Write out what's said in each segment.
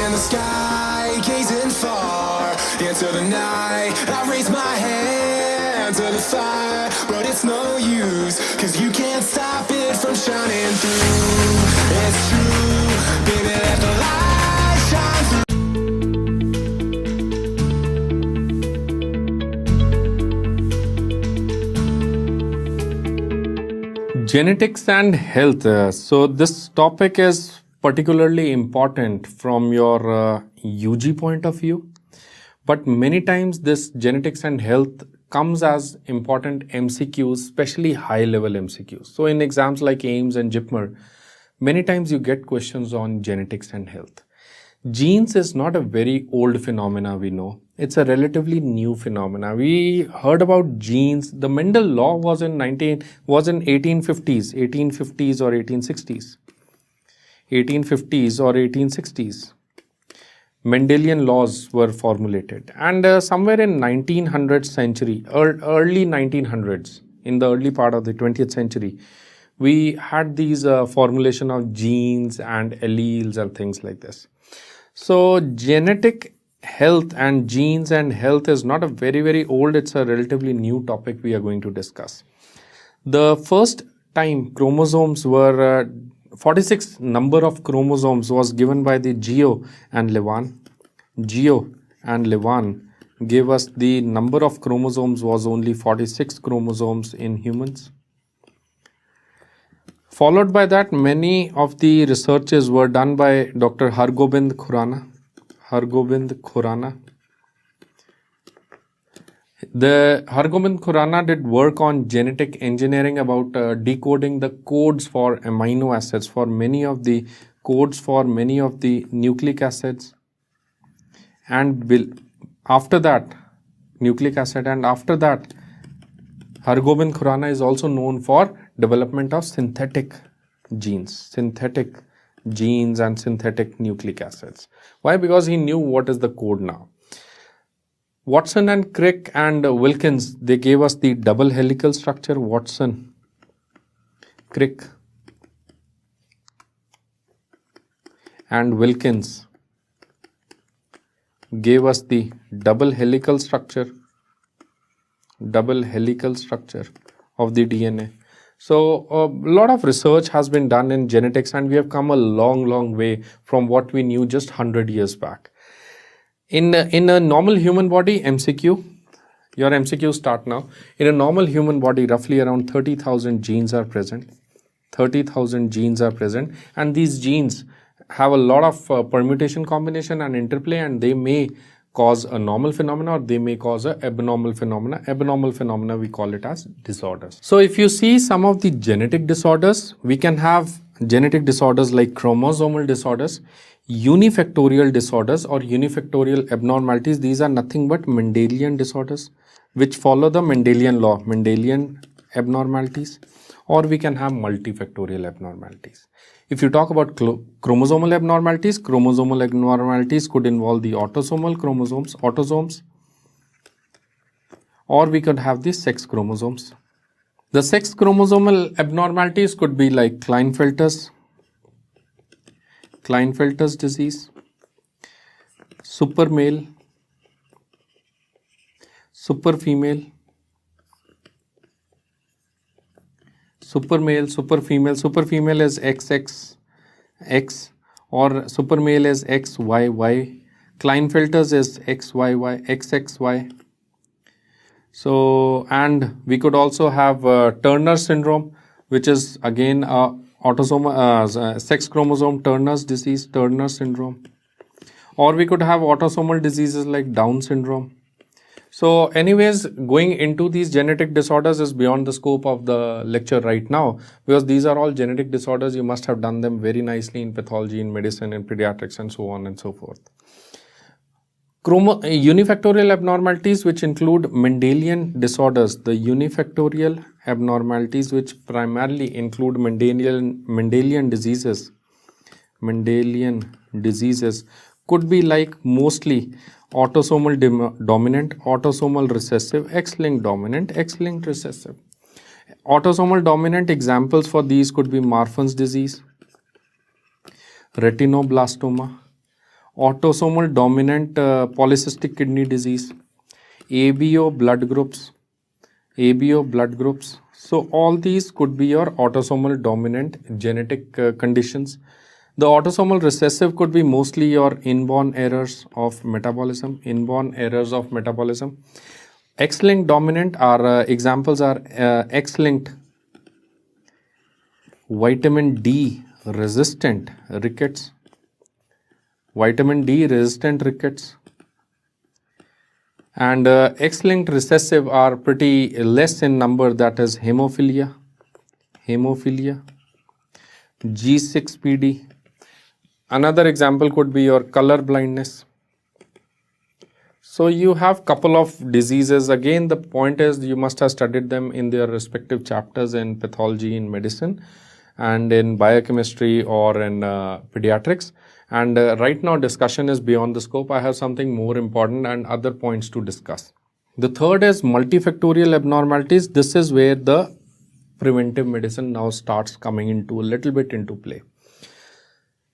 in the sky, gazing far into the night. I raise my hand to the fire, but it's no use, cause you can't stop it from shining through. It's true, baby, let the light shine through. Genetics and health. So this topic is particularly important from your UG point of view, but many times this genetics and health comes as important MCQs, especially high level MCQs. So in exams like AIIMS and JIPMER, many times you get questions on genetics and health. Genes is not a very old phenomena, we know. It's a relatively new phenomena. We heard about genes. The Mendel law was in 1850s or 1860s. 1850s or 1860s. Mendelian laws were formulated. And somewhere in 1900th century, early 1900s, in the early part of the 20th century, we had these formulation of genes and alleles and things like this. So genetic health and genes and health is not a very old, it's a relatively new topic we are going to discuss. The first time chromosomes were, 46 number of chromosomes was given by the Geo and Levan. Geo and Levan gave us the number of chromosomes was only 46 chromosomes in humans. Followed by that, many of the researches were done by Dr. Hargobind Khurana. The Hargobind Khurana did work on genetic engineering about decoding the codes for amino acids, for many of the codes for many of the nucleic acids. And after that, nucleic acid, and after that, Hargobind Khurana is also known for development of synthetic genes and synthetic nucleic acids. Why? Because he knew what is the code now. Watson and Crick and Wilkins, they gave us the double helical structure. Watson, Crick and Wilkins gave us the double helical structure of the DNA. So a lot of research has been done in genetics, and we have come a long way from what we knew just 100 years back. In a normal human body, MCQ, your MCQ start now. In a normal human body, roughly around 30,000 genes are present. 30,000 genes are present, and these genes have a lot of permutation, combination and interplay, and they may cause a normal phenomena or they may cause a abnormal phenomena. Abnormal phenomena, we call it as disorders. So if you see some of the genetic disorders, we can have genetic disorders like chromosomal disorders, unifactorial disorders or unifactorial abnormalities. These are nothing but Mendelian disorders which follow the Mendelian law, Mendelian abnormalities, or we can have multifactorial abnormalities. If you talk about chromosomal abnormalities could involve the autosomal autosomes, or we could have the sex chromosomes. The sex chromosomal abnormalities could be like Klinefelter's disease, super male, super female, super male, super female. Super female is XXX, or super male is XYY. Klinefelter's is XYY, XXY. So, and we could also have Turner syndrome, which is again autosomal sex chromosome Turner's disease, Turner syndrome. Or we could have autosomal diseases like Down syndrome. So anyways, going into these genetic disorders is beyond the scope of the lecture right now, because these are all genetic disorders. You must have done them very nicely in pathology, in medicine, in pediatrics, and so on and so forth. Unifactorial abnormalities, which include Mendelian disorders, the unifactorial abnormalities which primarily include Mendelian diseases, could be like mostly autosomal dominant, autosomal recessive, X-linked dominant, X-linked recessive. Autosomal dominant examples for these could be Marfan's disease, retinoblastoma, autosomal dominant polycystic kidney disease, ABO blood groups, So all these could be your autosomal dominant genetic conditions. The autosomal recessive could be mostly your inborn errors of metabolism, X-linked dominant are examples are X-linked vitamin D resistant rickets, and X-linked recessive are pretty less in number, that is hemophilia, G6PD. Another example could be your color blindness. So you have couple of diseases. Again, the point is you must have studied them in their respective chapters in pathology, in medicine, and in biochemistry or in pediatrics. And right now discussion is beyond the scope. I have something more important and other points to discuss. The third is multifactorial abnormalities. This is where the preventive medicine now starts coming into a little bit into play.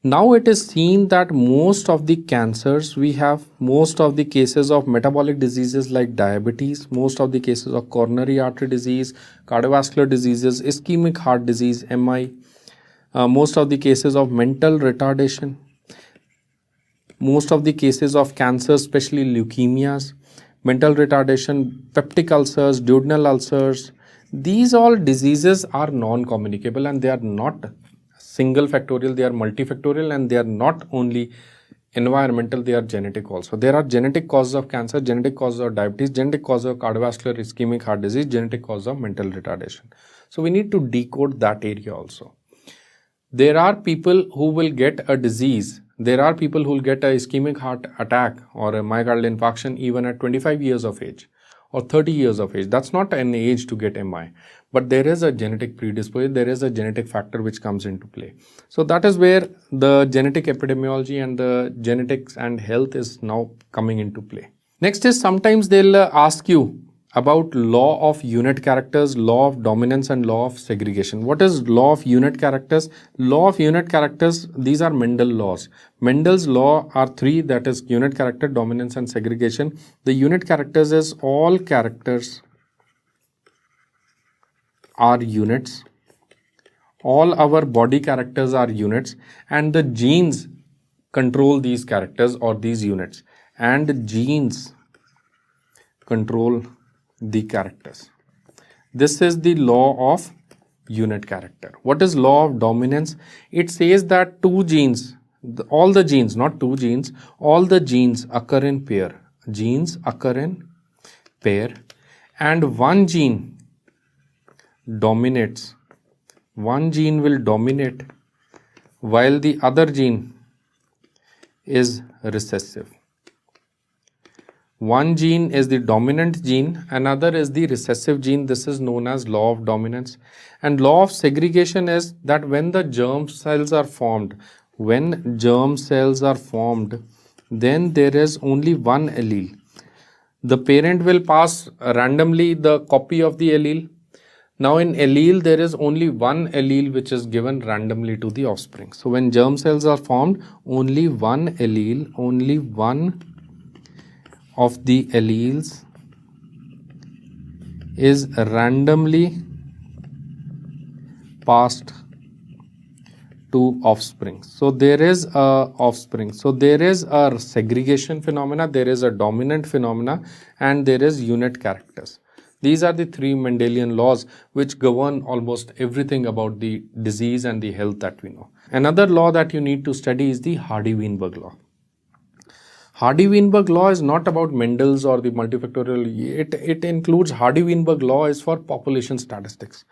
Now it is seen that most of the cancers we have, most of the cases of metabolic diseases like diabetes, most of the cases of coronary artery disease, cardiovascular diseases, ischemic heart disease, MI, most of the cases of mental retardation, most of the cases of cancer, especially leukemias, mental retardation, peptic ulcers, duodenal ulcers, these all diseases are non-communicable and they are not single factorial, they are multifactorial, and they are not only environmental, they are genetic also. There are genetic causes of cancer, genetic causes of diabetes, genetic causes of cardiovascular ischemic heart disease, genetic cause of mental retardation. So we need to decode that area also. There are people who will get a disease, there are people who will get a ischemic heart attack or a myocardial infarction even at 25 years of age or 30 years of age. That's not an age to get MI. But there is a genetic predisposition, there is a genetic factor which comes into play. So that is where the genetic epidemiology and the genetics and health is now coming into play. Next is sometimes they'll ask you about law of unit characters, law of dominance and law of segregation. What is law of unit characters? Law of unit characters, these are Mendel laws. Mendel's law are three, that is unit character, dominance and segregation. The unit characters is all characters are units, all our body characters are units, and the genes control these characters or these units, and genes control the characters. This is the law of unit character. What is law of dominance? It says that two genes, all the genes, not two genes, all the genes occur in pair. Genes occur in pair, and one gene dominates. One gene will dominate while the other gene is recessive. One gene is the dominant gene, another is the recessive gene. This is known as law of dominance. And law of segregation is that when the germ cells are formed, then there is only one allele. The parent will pass randomly the copy of the allele. Now in allele, there is only one allele which is given randomly to the offspring. So when germ cells are formed, only one allele, only one of the alleles is randomly passed to offspring. So there is a offspring. So there is a segregation phenomena, there is a dominant phenomena, and there is unit characters. These are the three Mendelian laws which govern almost everything about the disease and the health that we know. Another law that you need to study is the Hardy-Weinberg law. Hardy-Weinberg law is not about Mendel's or the multifactorial. It includes Hardy-Weinberg law is for population statistics.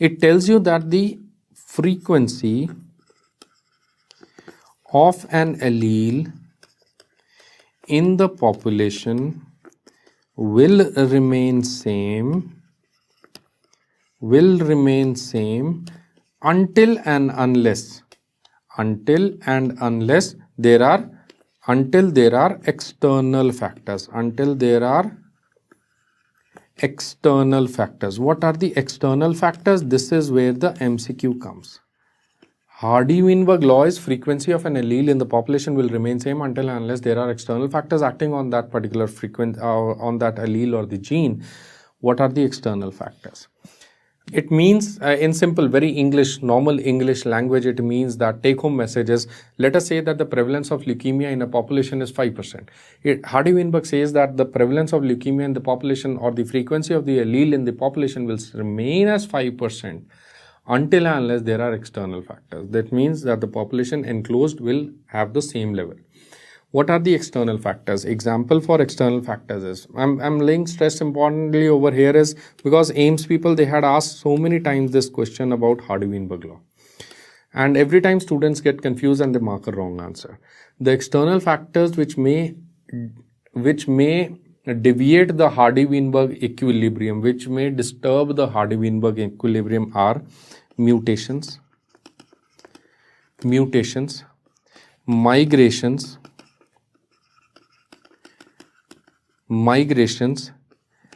It tells you that the frequency of an allele in the population will remain same until and unless there are external factors. What are the external factors? This is where the MCQ comes. Hardy-Weinberg law is frequency of an allele in the population will remain same until and unless there are external factors acting on that particular on that allele or the gene. What are the external factors? It means in simple, very English, normal English language, it means that take-home message is, let us say that the prevalence of leukemia in a population is 5%. Hardy-Weinberg says that the prevalence of leukemia in the population or the frequency of the allele in the population will remain as 5% until and unless there are external factors. That means that the population enclosed will have the same level. What are the external factors? Example for external factors is, I'm laying stress importantly over here is because AIIMS people, they had asked so many times this question about Hardy-Weinberg law. And every time students get confused and they mark a wrong answer. The external factors which may deviate the Hardy-Weinberg equilibrium, which may disturb the Hardy-Weinberg equilibrium are mutations, migrations,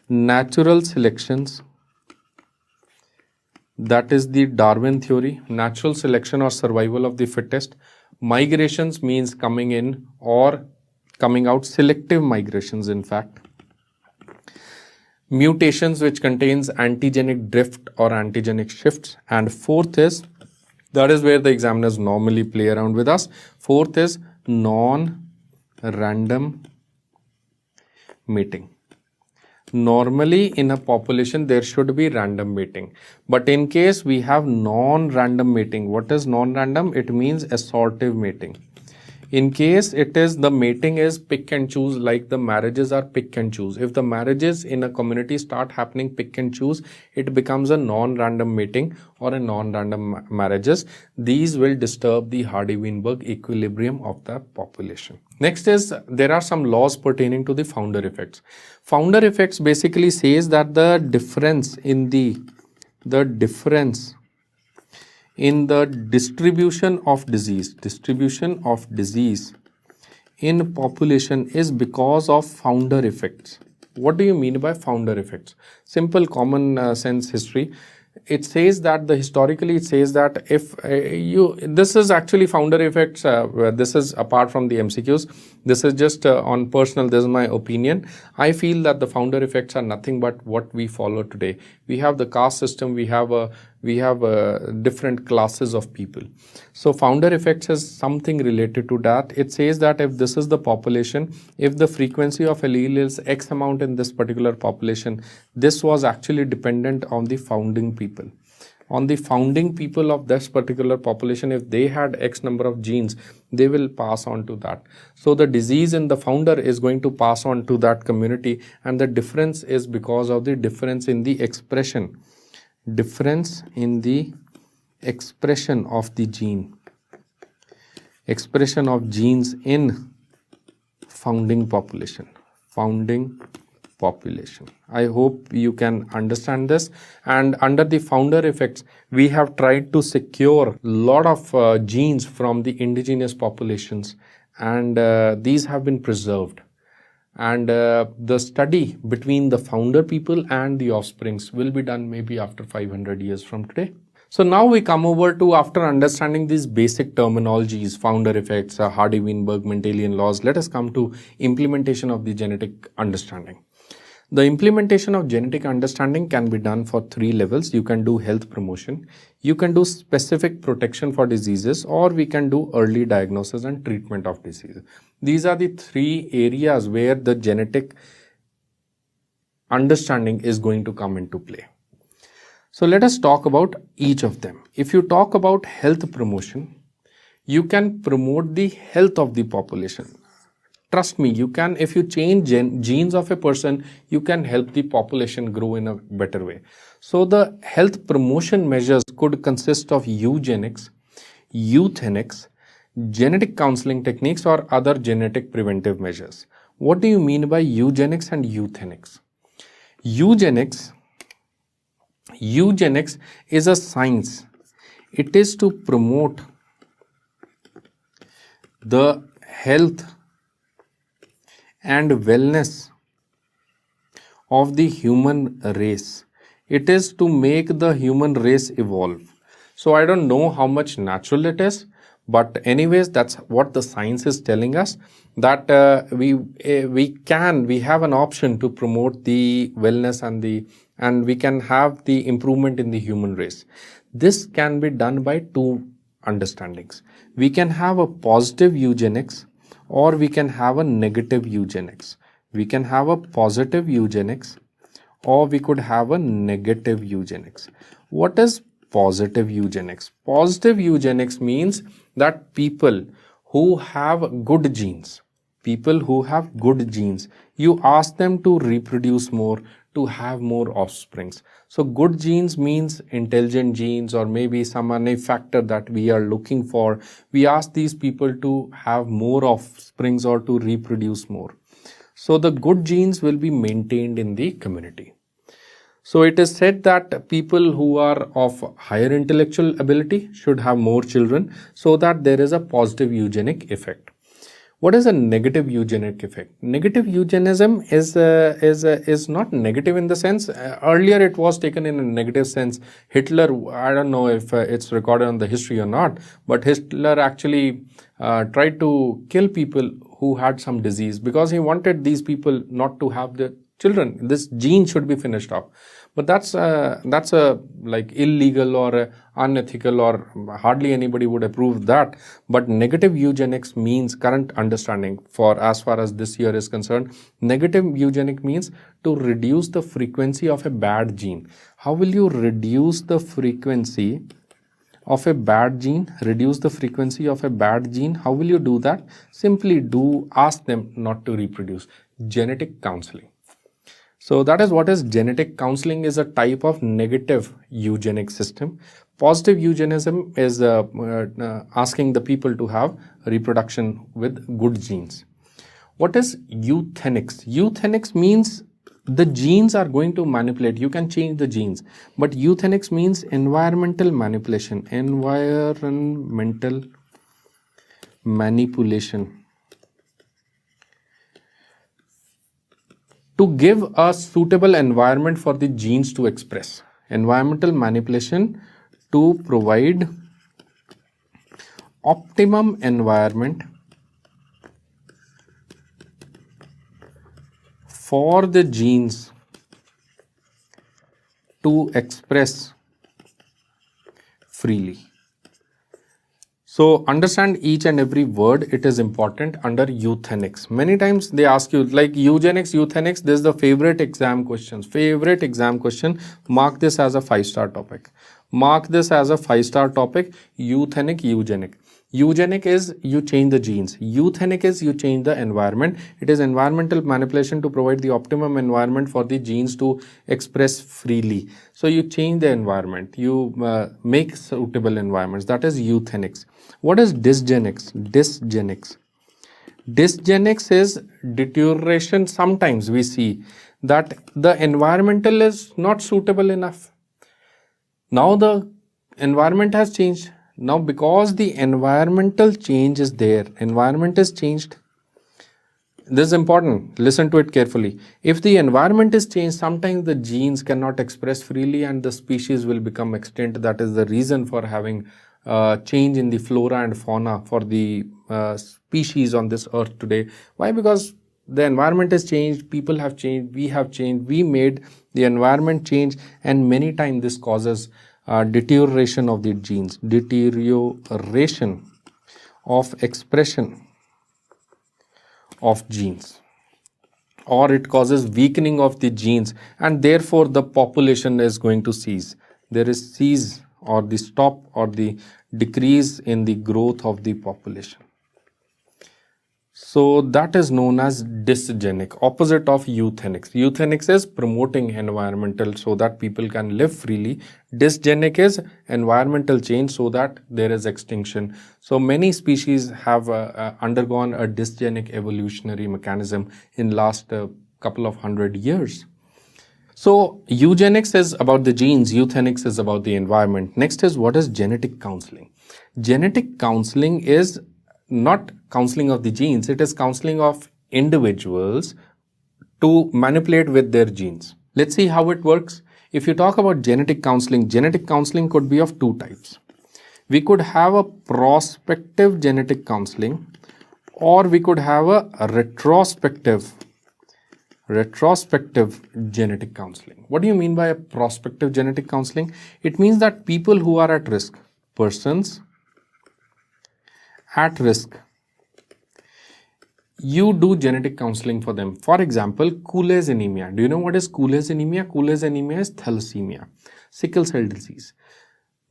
natural selections, that is the Darwin theory, natural selection or survival of the fittest. Migrations means coming in or coming out, selective migrations in fact. Mutations which contains antigenic drift or antigenic shifts. And fourth is, that is where the examiners normally play around with us. Fourth is non-random mating. Normally in a population there should be random mating, but in case we have non-random mating. What is non-random? It means assortative mating. In case it is the mating is pick and choose, like the marriages are pick and choose. If the marriages in a community start happening pick and choose, it becomes a non-random mating or a non-random marriages. These will disturb the Hardy-Weinberg equilibrium of the population. Next is, there are some laws pertaining to the founder effects. Founder effects basically says that the difference in the distribution of disease in population is because of founder effects. What do you mean by founder effects? Simple common sense history. It says that historically it says that if this is actually founder effects, this is apart from the MCQs, this is just on personal, this is my opinion. I feel that the founder effects are nothing but what we follow today. We have the caste system, we have different classes of people. So founder effects is something related to that. It says that if this is the population, if the frequency of allele is X amount in this particular population, this was actually dependent on the founding people. On the founding people of this particular population, if they had X number of genes, they will pass on to that. So the disease in the founder is going to pass on to that community, and the difference is because of the difference in the expression. Difference in the expression of the gene. Expression of genes in founding population. I hope you can understand this. And under the founder effects, we have tried to secure a lot of genes from the indigenous populations, and these have been preserved. And the study between the founder people and the offsprings will be done maybe after 500 years from today. So now we come over to, after understanding these basic terminologies, founder effects, Hardy-Weinberg, Mendelian laws, let us come to implementation of the genetic understanding. The implementation of genetic understanding can be done for 3 levels. You can do health promotion, you can do specific protection for diseases, or we can do early diagnosis and treatment of diseases. These are the 3 areas where the genetic understanding is going to come into play. So let us talk about each of them. If you talk about health promotion, you can promote the health of the population. Trust me, you can, if you change genes of a person, you can help the population grow in a better way. So the health promotion measures could consist of eugenics, euthenics, genetic counseling techniques, or other genetic preventive measures. What do you mean by eugenics and euthenics? Eugenics is a science. It is to promote the health and wellness of the human race. It is to make the human race evolve. So I don't know how much natural it is, but anyways, that's what the science is telling us, that we have an option to promote the wellness and we can have the improvement in the human race. This can be done by two understandings. We can have a positive eugenics or we can have a negative eugenics. We can have a positive eugenics or we could have a negative eugenics. What is positive eugenics? Positive eugenics means that people who have good genes, you ask them to reproduce more, to have more offsprings. So good genes means intelligent genes or maybe some other factor that we are looking for. We ask these people to have more offsprings or to reproduce more. So the good genes will be maintained in the community. So it is said that people who are of higher intellectual ability should have more children so that there is a positive eugenic effect. What is a negative eugenic effect? Negative eugenism is not negative in the sense, earlier it was taken in a negative sense. Hitler, I don't know if it's recorded on the history or not, but Hitler actually tried to kill people who had some disease because he wanted these people not to have the children. This gene should be finished off. But that's a like illegal or unethical, or hardly anybody would approve that. But negative eugenics means, current understanding for as far as this year is concerned, negative eugenic means to reduce the frequency of a bad gene. How will you reduce the frequency of a bad gene? Reduce the frequency of a bad gene. How will you do that? Simply ask them not to reproduce. Genetic counseling. So that is what is genetic counseling, is a type of negative eugenic system. Positive eugenism is asking the people to have reproduction with good genes. What is euthenics? Euthenics means the genes are going to manipulate. You can change the genes. But euthenics means environmental manipulation. Environmental manipulation. To give a suitable environment for the genes to express. Environmental manipulation to provide optimum environment for the genes to express freely. So understand each and every word, it is important under euthenics. Many times they ask you like eugenics, euthenics, this is the favorite exam questions. Favorite exam question, mark this as a 5-star topic. Mark this as a 5-star topic, euthenic, eugenic. Eugenic is you change the genes. Euthenic is you change the environment. It is environmental manipulation to provide the optimum environment for the genes to express freely. So you change the environment. You make suitable environments. That is euthenics. What is dysgenics? Dysgenics. Dysgenics is deterioration. Sometimes we see that the environmental is not suitable enough. Now the environment has changed. Now because the environmental change is there, environment is changed. This is important. Listen to it carefully. If the environment is changed, sometimes the genes cannot express freely and the species will become extinct. That is the reason for having change in the flora and fauna for the species on this earth today. Why? Because the environment has changed, people have changed, we have changed, we made the environment change, and many times this causes deterioration of the genes, deterioration of expression of genes, or it causes weakening of the genes, and therefore the population is going to cease. There is cease or the stop or the decrease in the growth of the population. So that is known as dysgenic, opposite of euthenics. Euthenics is promoting environmental so that people can live freely. Dysgenic is environmental change so that there is extinction. So many species have undergone a dysgenic evolutionary mechanism in last couple of 100 years. So eugenics is about the genes, euthenics is about the environment. Next is, what is genetic counseling? Genetic counseling is not counseling of the genes, it is counseling of individuals to manipulate with their genes. Let's see how it works. If you talk about genetic counseling could be of two types. We could have a prospective genetic counseling, or we could have a retrospective genetic counseling. What do you mean by a prospective genetic counseling? It means that people who are at risk, persons at risk, you do genetic counseling for them. For example, Cooley's anemia. Do you know what is Cooley's anemia? Cooley's anemia is thalassemia, sickle cell disease.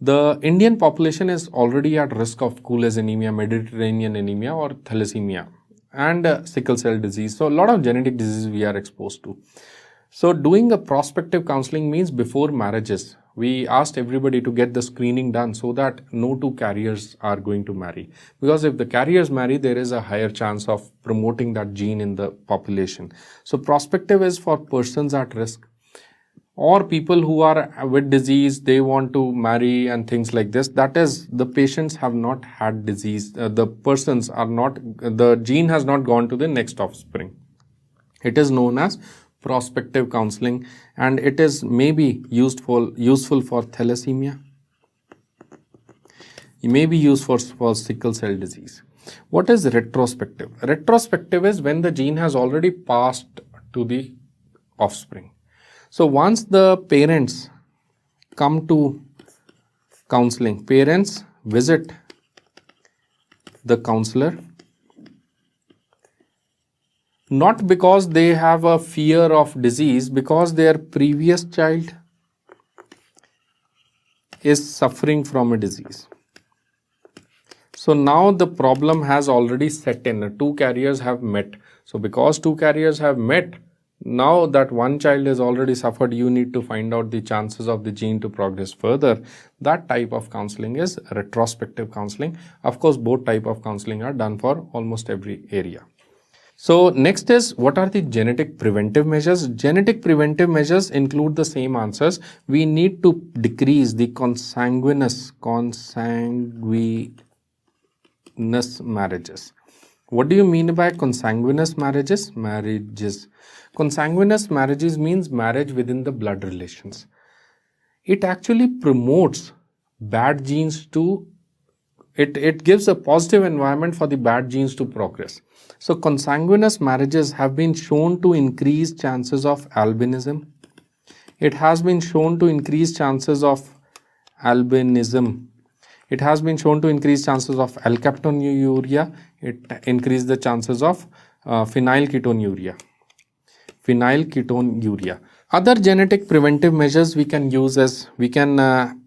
The Indian population is already at risk of Cooley's anemia, Mediterranean anemia, or thalassemia, and sickle cell disease. So a lot of genetic diseases we are exposed to. So doing a prospective counseling means before marriages, we asked everybody to get the screening done so that no two carriers are going to marry. Because if the carriers marry, there is a higher chance of promoting that gene in the population. So prospective is for persons at risk, or people who are with disease, they want to marry and things like this. That is, the patients have not had disease. The persons are not, the gene has not gone to the next offspring. It is known as prospective counseling, and it is maybe useful for thalassemia. It may be used for sickle cell disease. What is retrospective? Retrospective is when the gene has already passed to the offspring. So once the parents come to counseling, parents visit the counselor, not because they have a fear of disease, because their previous child is suffering from a disease. So now the problem has already set in. Two carriers have met. So because two carriers have met, now that one child has already suffered, you need to find out the chances of the gene to progress further. That type of counseling is retrospective counseling. Of course, both type of counseling are done for almost every area. So next is, what are the genetic preventive measures? Genetic preventive measures include the same answers. We need to decrease the consanguineous marriages. What do you mean by consanguineous marriages? Consanguineous marriages means marriage within the blood relations. It actually promotes bad genes to, it gives a positive environment for the bad genes to progress. So consanguineous marriages have been shown to increase chances of albinism. It has been shown to increase chances of albinism. It has been shown to increase chances of alkaptonuria. It increases the chances of phenylketonuria. Other genetic preventive measures we can use as, we can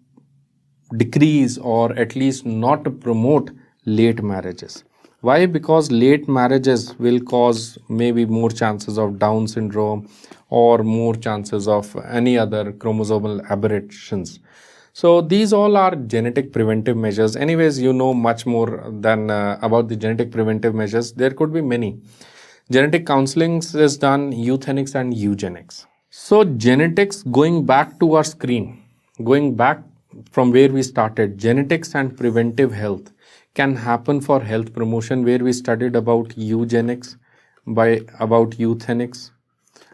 decrease or at least not promote late marriages. Why? Because late marriages will cause maybe more chances of Down syndrome or more chances of any other chromosomal aberrations. So these all are genetic preventive measures. Anyways, you know much more than about the genetic preventive measures. There could be many. Genetic counseling is done, euthenics and eugenics. So genetics, going back to our screen, going back from where we started, genetics and preventive health can happen for health promotion, where we studied about eugenics, about euthenics,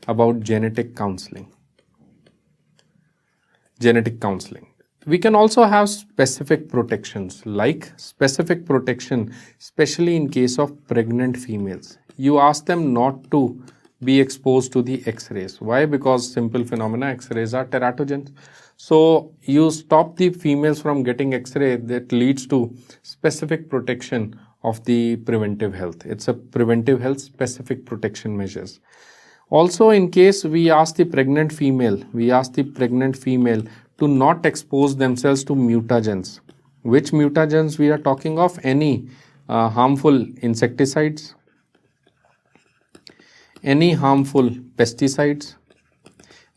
about genetic counseling. We can also have specific protections, like specific protection, especially in case of pregnant females. You ask them not to be exposed to the X-rays. Why? Because simple phenomena, X-rays are teratogens. So you stop the females from getting X-ray, that leads to specific protection of the preventive health. It's a preventive health specific protection measures. Also, in case we ask the pregnant female to not expose themselves to mutagens. Which mutagens we are talking of? Any harmful insecticides, any harmful pesticides,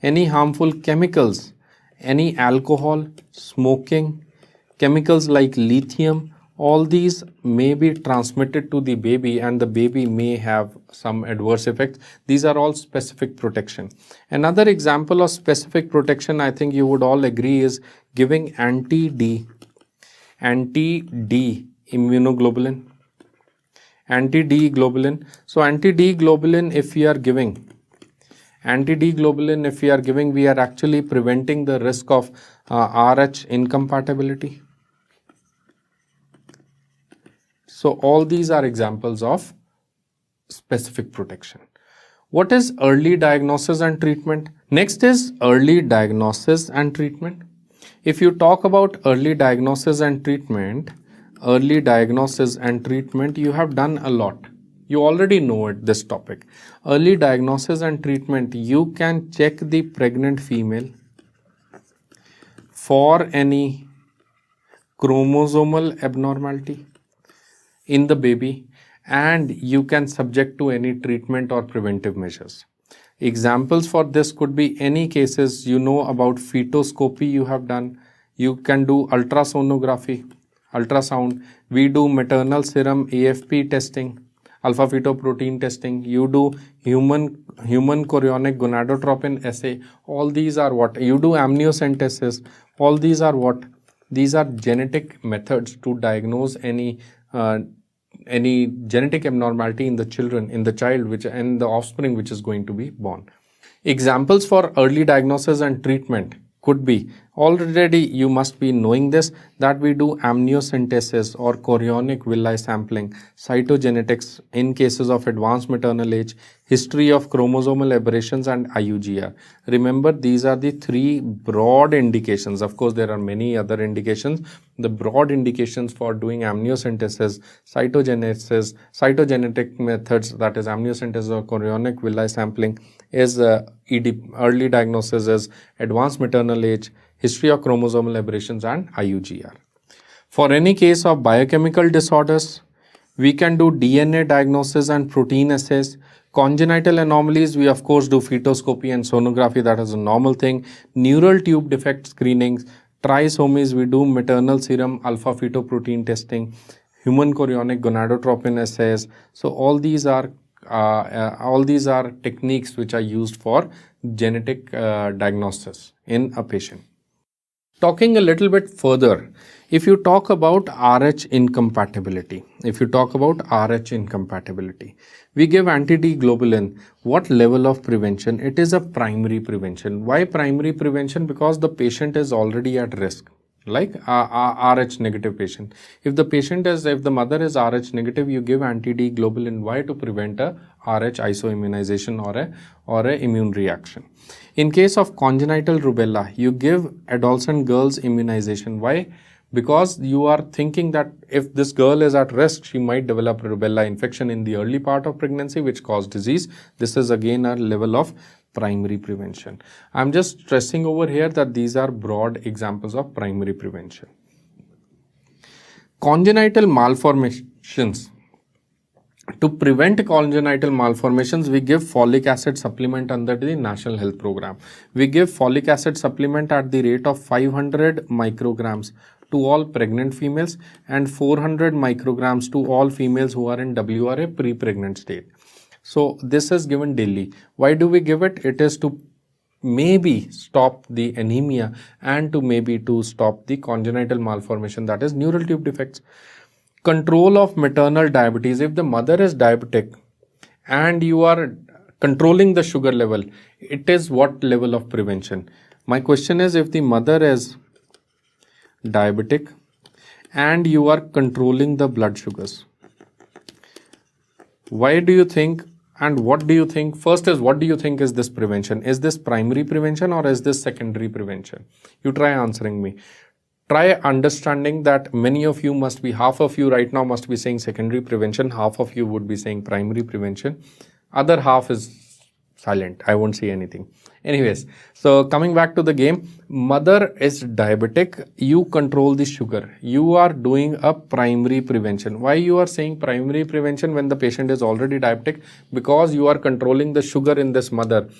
any harmful chemicals, any alcohol, smoking, chemicals like lithium. All these may be transmitted to the baby and the baby may have some adverse effects. These are all specific protection. Another example of specific protection, I think you would all agree, is giving anti-D immunoglobulin. Anti-D globulin. So anti-D globulin, if we are giving, we are actually preventing the risk of Rh incompatibility. So all these are examples of specific protection. What is early diagnosis and treatment? Next is early diagnosis and treatment. If you talk about early diagnosis and treatment, you have done a lot. You already know it, this topic. Early diagnosis and treatment, you can check the pregnant female for any chromosomal abnormality in the baby, and you can subject to any treatment or preventive measures. Examples for this could be any cases you know about fetoscopy you have done. You can do ultrasonography, ultrasound. We do maternal serum AFP testing, alpha fetoprotein testing. You do human chorionic gonadotropin assay. All these are what? You do amniocentesis. All these are what? These are genetic methods to diagnose any genetic abnormality in the child and the offspring which is going to be born. Examples for early diagnosis and treatment could be, already you must be knowing this, that we do amniocentesis or chorionic villi sampling, cytogenetics in cases of advanced maternal age, history of chromosomal aberrations, and IUGR. Remember, these are the three broad indications. Of course, there are many other indications. The broad indications for doing amniocentesis, cytogenetic methods, that is amniocentesis or chorionic villi sampling, is early diagnosis is advanced maternal age, history of chromosomal aberrations, and IUGR. For any case of biochemical disorders, we can do DNA diagnosis and protein assays. Congenital anomalies, we of course do fetoscopy and sonography, that is a normal thing. Neural tube defect screenings, trisomies, we do maternal serum alpha fetoprotein testing, human chorionic gonadotropin assays. So all these are techniques which are used for genetic diagnosis in a patient. Talking a little bit further, if you talk about RH incompatibility, we give anti-D globulin. What level of prevention? It is a primary prevention. Why primary prevention? Because the patient is already at risk. Like RH negative patient. If the mother is RH negative, you give anti-D globulin. Why? To prevent a RH isoimmunization or a immune reaction. In case of congenital rubella, you give adolescent girls immunization. Why? Because you are thinking that if this girl is at risk, she might develop rubella infection in the early part of pregnancy, which cause disease. This is again a level of primary prevention. I'm just stressing over here that these are broad examples of primary prevention. Congenital malformations. To prevent congenital malformations, we give folic acid supplement under the National Health Program. We give folic acid supplement at the rate of 500 micrograms to all pregnant females and 400 micrograms to all females who are in WRA pre-pregnant state. So this is given daily. Why do we give it? It is to maybe stop the anemia and to stop the congenital malformation, that is neural tube defects. Control of maternal diabetes. If the mother is diabetic and you are controlling the sugar level, it is what level of prevention? My question is, if the mother is diabetic and you are controlling the blood sugars, why do you think and what do you think? First is, what do you think is this prevention? Is this primary prevention or is this secondary prevention? You try answering me. Try understanding that many of you must be, half of you right now must be saying secondary prevention, half of you would be saying primary prevention. Other half is silent. I won't say anything. Anyways, so coming back to the game, mother is diabetic, you control the sugar. You are doing a primary prevention. Why you are saying primary prevention when the patient is already diabetic? Because you are controlling the sugar in this mother.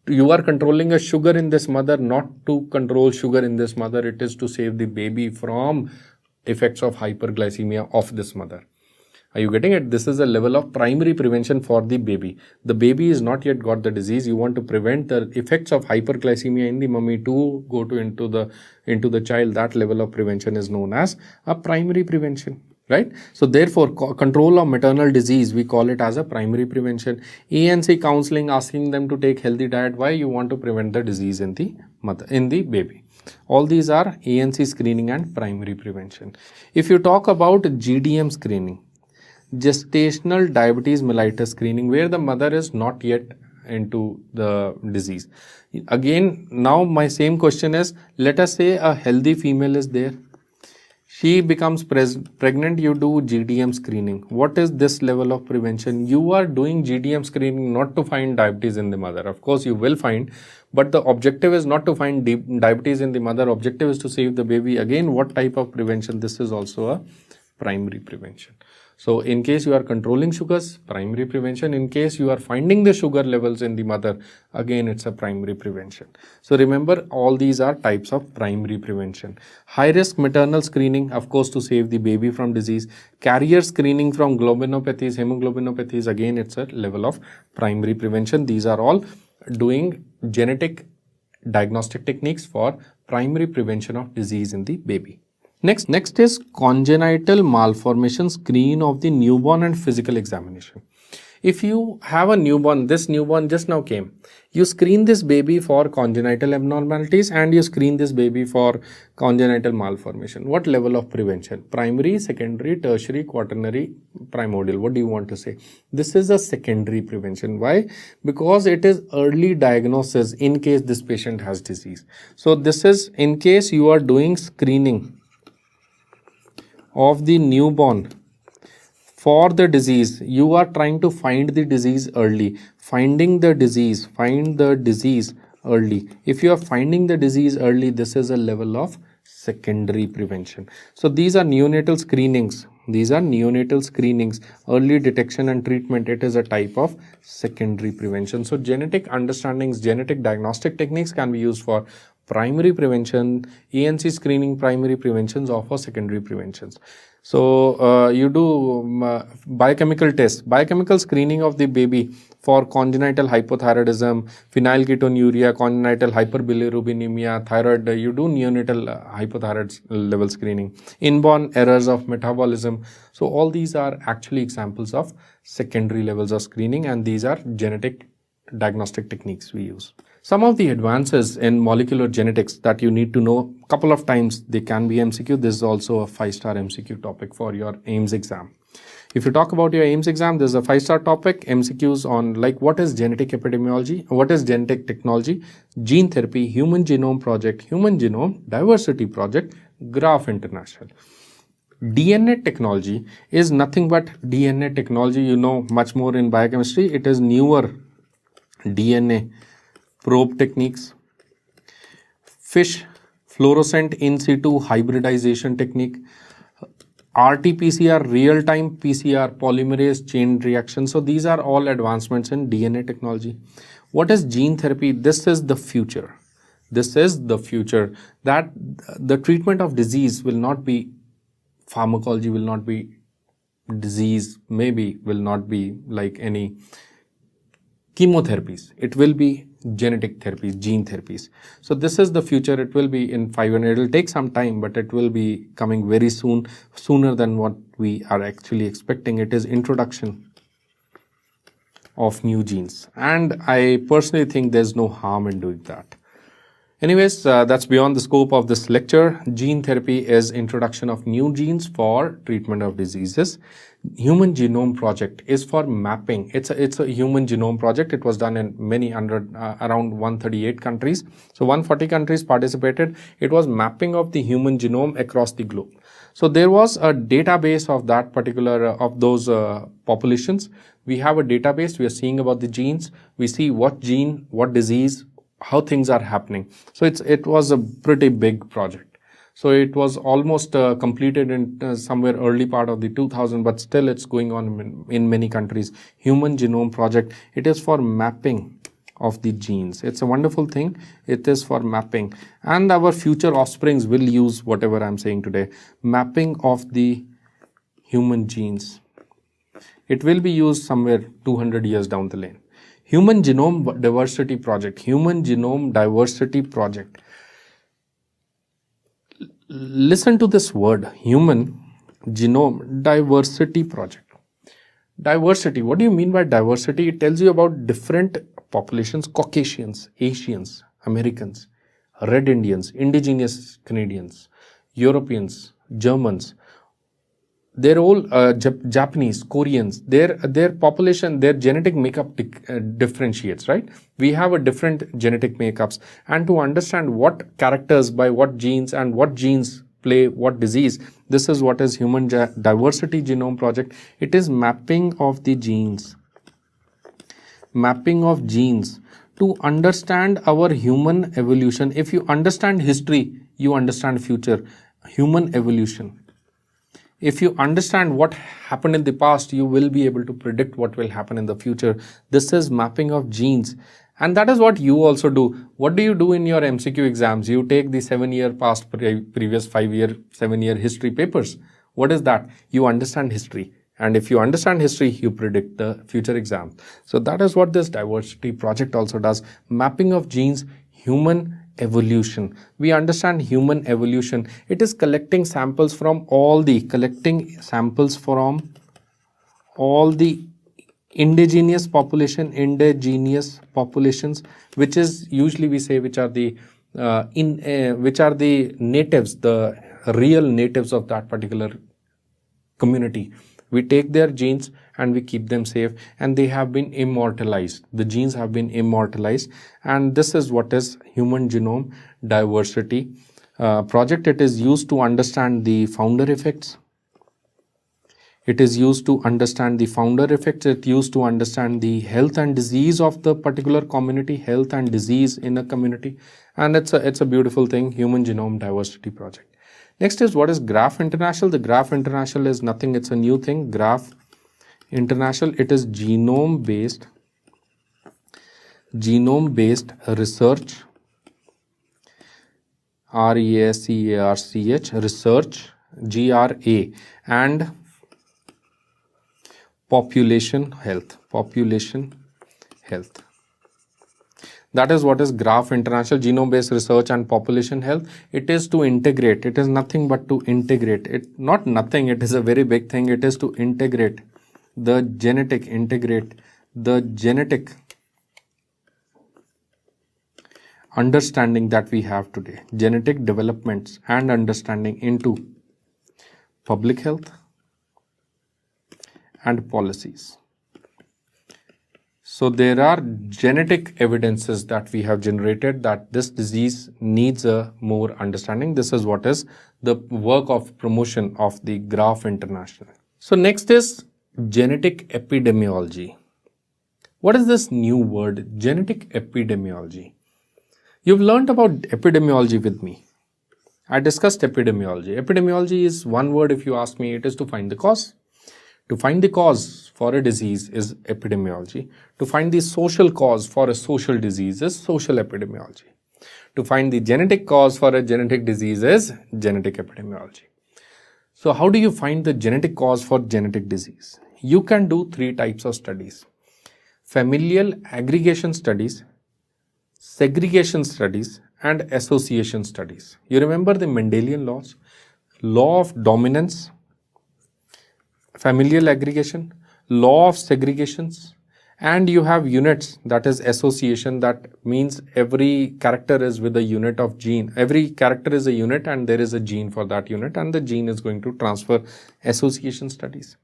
You are controlling a sugar in this mother, not to control sugar in this mother. It is to save the baby from effects of hyperglycemia of this mother. Are you getting it? This is a level of primary prevention for the baby. The baby is not yet got the disease. You want to prevent the effects of hyperglycemia in the mummy to go into the child. That level of prevention is known as a primary prevention, right? So therefore, control of maternal disease, we call it as a primary prevention. ANC counseling, asking them to take healthy diet. Why? You want to prevent the disease in the mother, in the baby. All these are ANC screening and primary prevention. If you talk about GDM screening, gestational diabetes mellitus screening, where the mother is not yet into the disease. Again, now my same question is, let us say a healthy female is there. She becomes pregnant, you do GDM screening. What is this level of prevention? You are doing GDM screening not to find diabetes in the mother. Of course, you will find, but the objective is not to find diabetes in the mother. Objective is to save the baby. Again, what type of prevention? This is also a primary prevention. So in case you are controlling sugars, primary prevention. In case you are finding the sugar levels in the mother, again it's a primary prevention. So remember, all these are types of primary prevention. High risk maternal screening, of course, to save the baby from disease. Carrier screening from globinopathies, hemoglobinopathies, again it's a level of primary prevention. These are all doing genetic diagnostic techniques for primary prevention of disease in the baby. Next is congenital malformation screen of the newborn and physical examination. If you have a newborn, this newborn just now came, you screen this baby for congenital abnormalities and you screen this baby for congenital malformation. What level of prevention? Primary, secondary, tertiary, quaternary, primordial. What do you want to say? This is a secondary prevention. Why? Because it is early diagnosis in case this patient has disease. So this is in case you are doing screening of the newborn for the disease. You are trying to find the disease early. Find the disease early. If you are finding the disease early, this is a level of secondary prevention. So these are neonatal screenings. Early detection and treatment, it is a type of secondary prevention. So genetic understandings, genetic diagnostic techniques can be used for primary prevention, ANC screening, primary preventions, or for secondary preventions. So you do biochemical tests, biochemical screening of the baby for congenital hypothyroidism, phenylketonuria, congenital hyperbilirubinemia, thyroid. You do neonatal hypothyroid level screening, inborn errors of metabolism. So all these are actually examples of secondary levels of screening, and these are genetic diagnostic techniques we use. Some of the advances in molecular genetics that you need to know a couple of times, they can be MCQ. This is also a 5-star MCQ topic for your AIIMS exam. If you talk about your AIIMS exam, this is a 5-star topic. MCQs on like what is genetic epidemiology, what is genetic technology, gene therapy, human genome project, human genome diversity project, Graph International. DNA technology is nothing but DNA technology. You know much more in biochemistry. It is newer DNA probe techniques, fish fluorescent in situ hybridization technique, RT-PCR, real-time PCR, polymerase chain reaction. So these are all advancements in DNA technology. What is gene therapy? This is the future. That the treatment of disease will not be pharmacology, will not be disease, maybe will not be like any chemotherapies. It will be genetic therapies, gene therapies. So this is the future. It will be in 5 years. It will take some time, but it will be coming very soon, sooner than what we are actually expecting. It is introduction of new genes. And I personally think there's no harm in doing that. Anyways, that's beyond the scope of this lecture. Gene therapy is introduction of new genes for treatment of diseases. Human Genome Project is for mapping. It's a human genome project. It was done in around 138 countries. So 140 countries participated. It was mapping of the human genome across the globe. So there was a database of that particular of those populations. We have a database. We are seeing about the genes. We see what gene, what disease, how things are happening. So it was a pretty big project. So it was almost completed in somewhere early part of the 2000, but still it's going on in many countries. Human Genome Project, it is for mapping of the genes. It's a wonderful thing. It is for mapping. And our future offsprings will use whatever I'm saying today. Mapping of the human genes. It will be used somewhere 200 years down the lane. Human Genome Diversity Project. Human Genome Diversity Project. Listen to this word, Human Genome Diversity Project. Diversity, what do you mean by diversity? It tells you about different populations: Caucasians, Asians, Americans, Red Indians, Indigenous Canadians, Europeans, Germans, they're all Japanese, Koreans. Their population, their genetic makeup differentiates, right? We have a different genetic makeups, and to understand what characters by what genes and what genes play what disease, this is what is Human Diversity Genome Project. It is mapping of the genes, mapping of genes to understand our human evolution. If you understand history, you understand future. Human evolution. If you understand what happened in the past, you will be able to predict what will happen in the future. This is mapping of genes. And that is what you also do. What do you do in your MCQ exams? You take the 7-year past, previous 5-year, 7-year history papers. What is that? You understand history. And if you understand history, you predict the future exams. So that is what this diversity project also does. Mapping of genes, human evolution. We understand human evolution. It is collecting samples from all the indigenous populations, which is usually we say which are the natives, the real natives of that particular community. We take their genes and we keep them safe, and they have been immortalized. The genes have been immortalized, and this is what is Human Genome Diversity Project. It is used to understand the founder effects. It is used to understand the founder effects. It used to understand the health and disease of the particular community, health and disease in a community, and it's a beautiful thing, Human Genome Diversity Project. Next is what is Graph International. The Graph International is nothing, it's a new thing. Graph International, it is genome-based research, RESEARCH, research, GRA, and population health. That is what is Graph International, genome-based research and population health. It is to integrate. It is nothing but to integrate. It is a very big thing. It is to integrate the genetic understanding that we have today, genetic developments and understanding into public health and policies. So there are genetic evidences that we have generated that this disease needs a more understanding. This is what is the work of promotion of the Graph International. So next is genetic epidemiology. What is this new word, genetic epidemiology? You've learned about epidemiology with me. I discussed epidemiology. Epidemiology is one word, if you ask me, it is to find the cause. To find the cause for a disease is epidemiology. To find the social cause for a social disease is social epidemiology. To find the genetic cause for a genetic disease is genetic epidemiology. So how do you find the genetic cause for genetic disease? You can do 3 types of studies: familial aggregation studies, segregation studies, and association studies. You remember the Mendelian laws? Law of dominance, familial aggregation, law of segregations, and you have units, that is association. That means every character is with a unit of gene. Every character is a unit and there is a gene for that unit, and the gene is going to transfer. Association studies.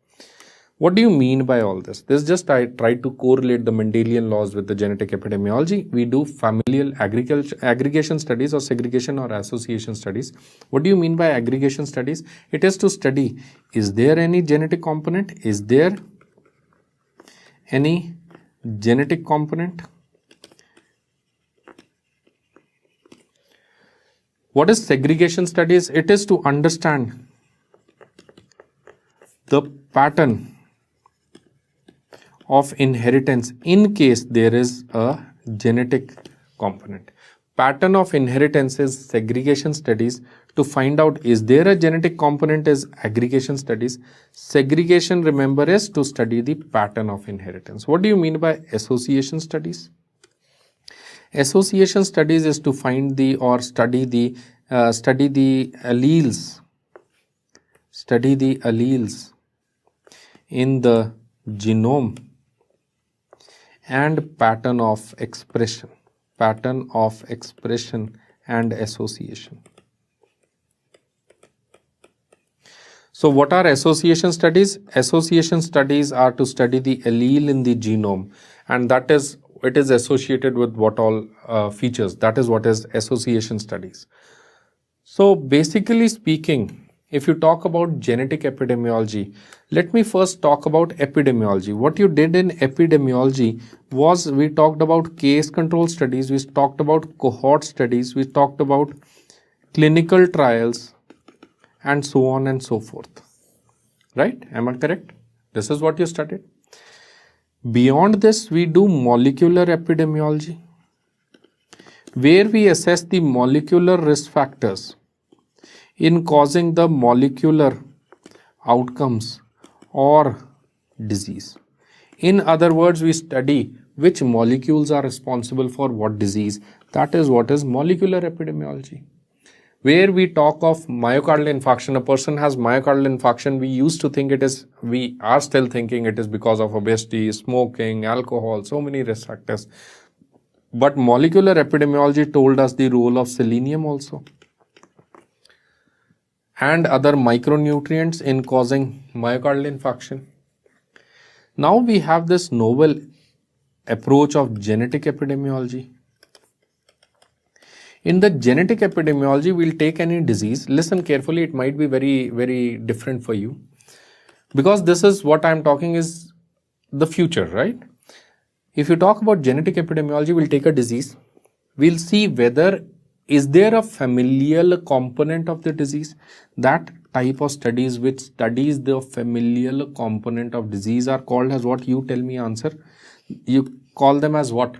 What do you mean by all this? This just I tried to correlate the Mendelian laws with the genetic epidemiology. We do familial aggregation studies or segregation or association studies. What do you mean by aggregation studies? It is to study, is there any genetic component? Is there any genetic component? What is segregation studies? It is to understand the pattern of inheritance in case there is a genetic component. Pattern of inheritance is segregation studies. To find out is there a genetic component is aggregation studies. Segregation, remember, is to study the pattern of inheritance. What do you mean by association studies? Association studies is to find the or study the alleles. Study the alleles in the genome and pattern of expression and association. So what are association studies? Association studies are to study the allele in the genome, and that is, it is associated with what all features. That is what is association studies. So basically speaking, if you talk about genetic epidemiology, let me first talk about epidemiology. What you did in epidemiology was we talked about case control studies, we talked about cohort studies, we talked about clinical trials, and so on and so forth. Right? Am I correct? This is what you studied. Beyond this, we do molecular epidemiology, where we assess the molecular risk factors in causing the molecular outcomes or disease. In other words, we study which molecules are responsible for what disease. That is what is molecular epidemiology. Where we talk of myocardial infarction, a person has myocardial infarction, we are still thinking it is because of obesity, smoking, alcohol, so many risk factors. But molecular epidemiology told us the role of selenium also, and other micronutrients in causing myocardial infarction. Now we have this novel approach of genetic epidemiology. In the genetic epidemiology, we'll take any disease. Listen carefully, it might be very, very different for you. Because this is what I'm talking is the future, right? If you talk about genetic epidemiology, we'll take a disease. We'll see whether is there a familial component of the disease. That type of studies which studies the familial component of disease are called as what? You tell me answer. You call them as what?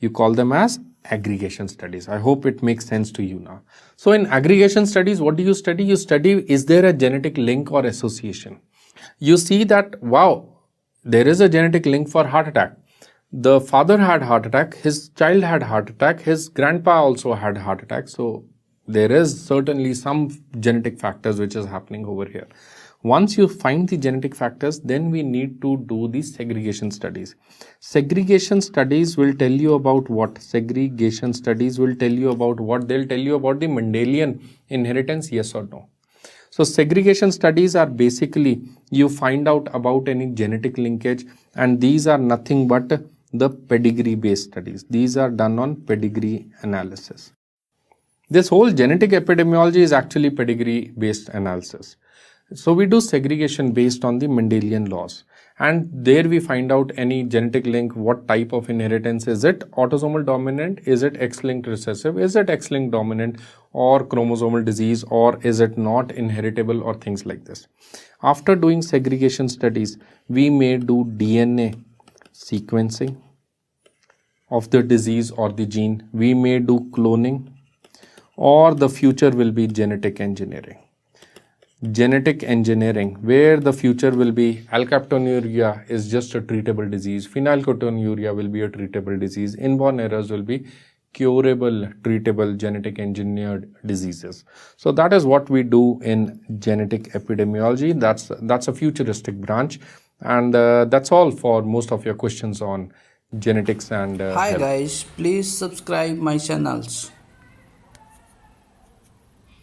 You call them as aggregation studies. I hope it makes sense to you now. So in aggregation studies, what do you study? You study, is there a genetic link or association? You see that, wow, there is a genetic link for heart attack. The father had heart attack, his child had heart attack, his grandpa also had heart attack. So there is certainly some genetic factors which is happening over here. Once you find the genetic factors, then we need to do the segregation studies. Segregation studies will tell you about what? Segregation studies will tell you about what? They'll tell you about the Mendelian inheritance, yes or no. So segregation studies are basically, you find out about any genetic linkage, and these are nothing but the pedigree based studies. These are done on pedigree analysis. This whole genetic epidemiology is actually pedigree based analysis. So we do segregation based on the Mendelian laws, and there we find out any genetic link, what type of inheritance is it, autosomal dominant, is it X-linked recessive, is it X-linked dominant, or chromosomal disease, or is it not inheritable, or things like this. After doing segregation studies, we may do DNA sequencing of the disease or the gene, we may do cloning, or the future will be genetic engineering. Genetic engineering, where the future will be alkaptonuria is just a treatable disease, phenylketonuria will be a treatable disease, inborn errors will be curable, treatable, genetic engineered diseases. So that is what we do in genetic epidemiology. That's a futuristic branch, and that's all for most of your questions on genetics and Hi health. guys, please subscribe my channels.